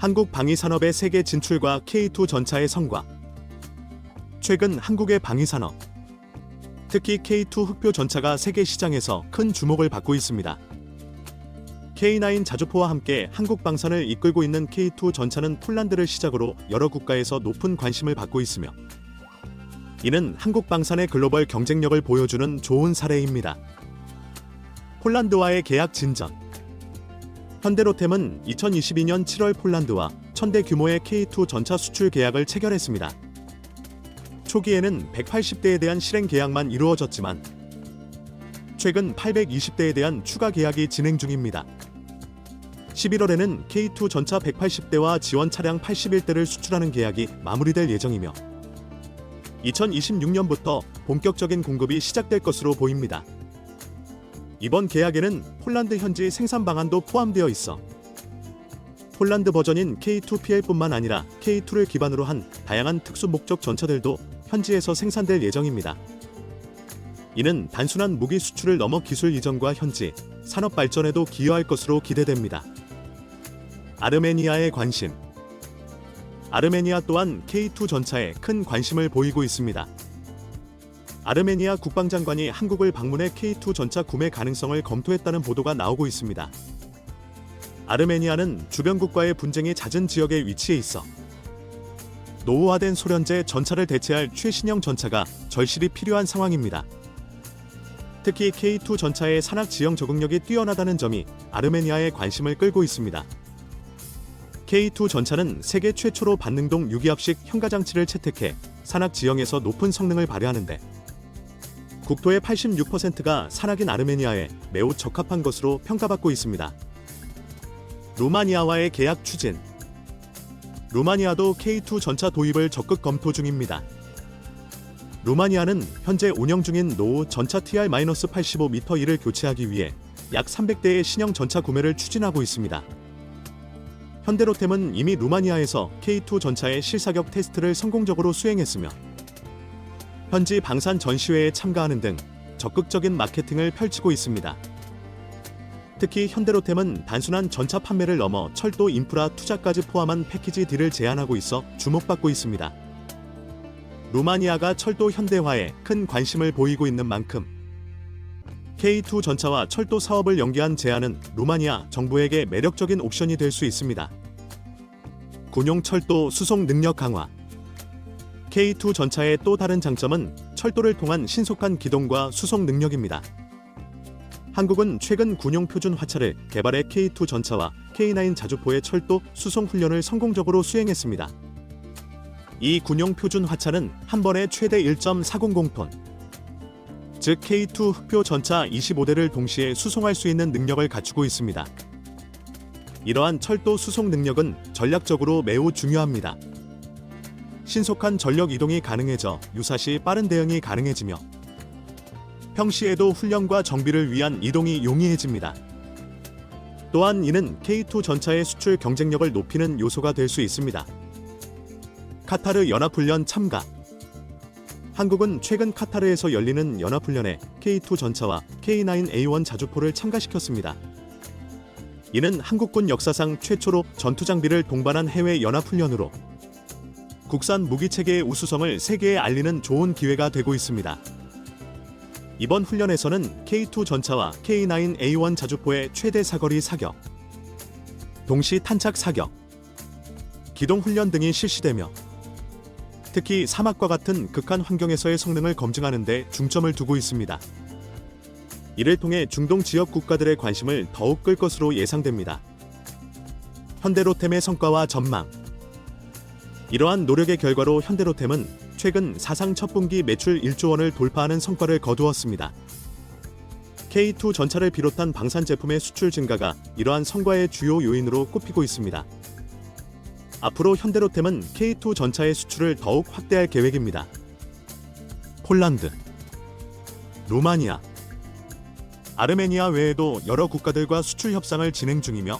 한국 방위산업의 세계 진출과 K2 전차의 성과. 최근 한국의 방위산업, 특히 K2 흑표 전차가 세계 시장에서 큰 주목을 받고 있습니다. K9 자주포와 함께 한국 방산을 이끌고 있는 K2 전차는 폴란드를 시작으로 여러 국가에서 높은 관심을 받고 있으며, 이는 한국 방산의 글로벌 경쟁력을 보여주는 좋은 사례입니다. 폴란드와의 계약 진전. 현대로템은 2022년 7월 폴란드와 1000대 규모의 K2 전차 수출 계약을 체결했습니다. 초기에는 180대에 대한 실행 계약만 이루어졌지만 최근 820대에 대한 추가 계약이 진행 중입니다. 11월에는 K2 전차 180대와 지원 차량 81대를 수출하는 계약이 마무리될 예정이며 2026년부터 본격적인 공급이 시작될 것으로 보입니다. 이번 계약에는 폴란드 현지 생산 방안도 포함되어 있어 폴란드 버전인 K2PL뿐만 아니라 K2를 기반으로 한 다양한 특수 목적 전차들도 현지에서 생산될 예정입니다. 이는 단순한 무기 수출을 넘어 기술 이전과 현지 산업 발전에도 기여할 것으로 기대됩니다. 아르메니아의 관심. 아르메니아 또한 K2 전차에 큰 관심을 보이고 있습니다. 아르메니아 국방장관이 한국을 방문해 K2 전차 구매 가능성을 검토했다는 보도가 나오고 있습니다. 아르메니아는 주변국과의 분쟁이 잦은 지역에 위치해 있어 노후화된 소련제 전차를 대체할 최신형 전차가 절실히 필요한 상황입니다. 특히 K2 전차의 산악 지형 적응력이 뛰어나다는 점이 아르메니아의 관심을 끌고 있습니다. K2 전차는 세계 최초로 반능동 유기압식 현가장치를 채택해 산악 지형에서 높은 성능을 발휘하는데 국토의 86%가 산악인 아르메니아에 매우 적합한 것으로 평가받고 있습니다. 루마니아와의 계약 추진. 루마니아도 K2 전차 도입을 적극 검토 중입니다. 루마니아는 현재 운영 중인 노후 전차 TR-85m1을 교체하기 위해 약 300대의 신형 전차 구매를 추진하고 있습니다. 현대로템은 이미 루마니아에서 K2 전차의 실사격 테스트를 성공적으로 수행했으며 현지 방산 전시회에 참가하는 등 적극적인 마케팅을 펼치고 있습니다. 특히 현대로템은 단순한 전차 판매를 넘어 철도 인프라 투자까지 포함한 패키지 딜을 제안하고 있어 주목받고 있습니다. 루마니아가 철도 현대화에 큰 관심을 보이고 있는 만큼 K2 전차와 철도 사업을 연계한 제안은 루마니아 정부에게 매력적인 옵션이 될 수 있습니다. 군용 철도 수송 능력 강화. K2 전차의 또 다른 장점은 철도를 통한 신속한 기동과 수송 능력입니다. 한국은 최근 군용 표준 화차를 개발해 K2 전차와 K9 자주포의 철도 수송 훈련을 성공적으로 수행했습니다. 이 군용 표준 화차는 한 번에 최대 1.400톤, 즉 K2 흑표 전차 25대를 동시에 수송할 수 있는 능력을 갖추고 있습니다. 이러한 철도 수송 능력은 전략적으로 매우 중요합니다. 신속한 전력 이동이 가능해져 유사시 빠른 대응이 가능해지며 평시에도 훈련과 정비를 위한 이동이 용이해집니다. 또한 이는 K2 전차의 수출 경쟁력을 높이는 요소가 될 수 있습니다. 카타르 연합훈련 참가. 한국은 최근 카타르에서 열리는 연합훈련에 K2 전차와 K9A1 자주포를 참가시켰습니다. 이는 한국군 역사상 최초로 전투장비를 동반한 해외 연합훈련으로 국산 무기체계의 우수성을 세계에 알리는 좋은 기회가 되고 있습니다. 이번 훈련에서는 K2 전차와 K9A1 자주포의 최대 사거리 사격, 동시 탄착 사격, 기동 훈련 등이 실시되며 특히 사막과 같은 극한 환경에서의 성능을 검증하는 데 중점을 두고 있습니다. 이를 통해 중동 지역 국가들의 관심을 더욱 끌 것으로 예상됩니다. 현대로템의 성과와 전망. 이러한 노력의 결과로 현대로템은 최근 사상 첫 분기 매출 1조 원을 돌파하는 성과를 거두었습니다. K2 전차를 비롯한 방산 제품의 수출 증가가 이러한 성과의 주요 요인으로 꼽히고 있습니다. 앞으로 현대로템은 K2 전차의 수출을 더욱 확대할 계획입니다. 폴란드, 루마니아, 아르메니아 외에도 여러 국가들과 수출 협상을 진행 중이며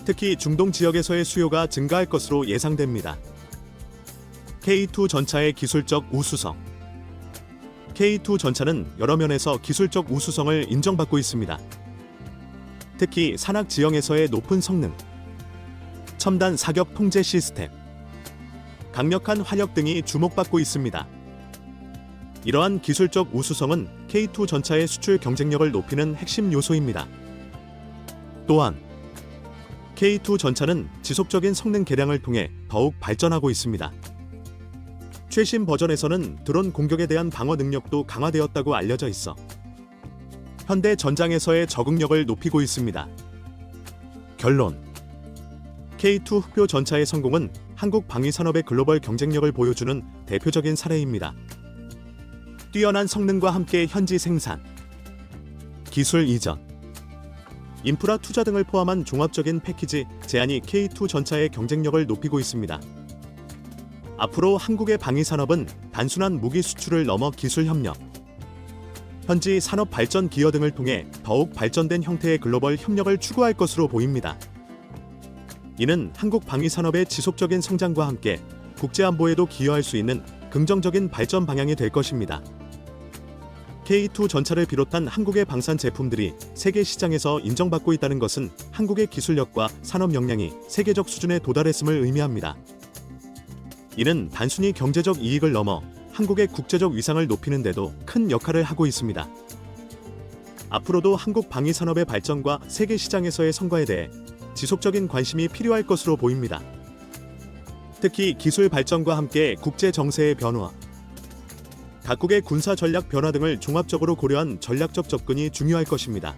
특히 중동 지역에서의 수요가 증가할 것으로 예상됩니다. K2 전차의 기술적 우수성. K2 전차는 여러 면에서 기술적 우수성을 인정받고 있습니다. 특히 산악 지형에서의 높은 성능, 첨단 사격 통제 시스템, 강력한 화력 등이 주목받고 있습니다. 이러한 기술적 우수성은 K2 전차의 수출 경쟁력을 높이는 핵심 요소입니다. 또한 K2 전차는 지속적인 성능 개량을 통해 더욱 발전하고 있습니다. 최신 버전에서는 드론 공격에 대한 방어 능력도 강화되었다고 알려져 있어 현대 전장에서의 적응력을 높이고 있습니다. 결론: K2 흑표 전차의 성공은 한국 방위산업의 글로벌 경쟁력을 보여주는 대표적인 사례입니다. 뛰어난 성능과 함께 현지 생산, 기술 이전, 인프라 투자 등을 포함한 종합적인 패키지 제안이 K2 전차의 경쟁력을 높이고 있습니다. 앞으로 한국의 방위산업은 단순한 무기 수출을 넘어 기술 협력, 현지 산업 발전 기여 등을 통해 더욱 발전된 형태의 글로벌 협력을 추구할 것으로 보입니다. 이는 한국 방위산업의 지속적인 성장과 함께 국제안보에도 기여할 수 있는 긍정적인 발전 방향이 될 것입니다. K2 전차를 비롯한 한국의 방산 제품들이 세계 시장에서 인정받고 있다는 것은 한국의 기술력과 산업 역량이 세계적 수준에 도달했음을 의미합니다. 이는 단순히 경제적 이익을 넘어 한국의 국제적 위상을 높이는 데도 큰 역할을 하고 있습니다. 앞으로도 한국 방위산업의 발전과 세계 시장에서의 성과에 대해 지속적인 관심이 필요할 것으로 보입니다. 특히 기술 발전과 함께 국제 정세의 변화, 각국의 군사 전략 변화 등을 종합적으로 고려한 전략적 접근이 중요할 것입니다.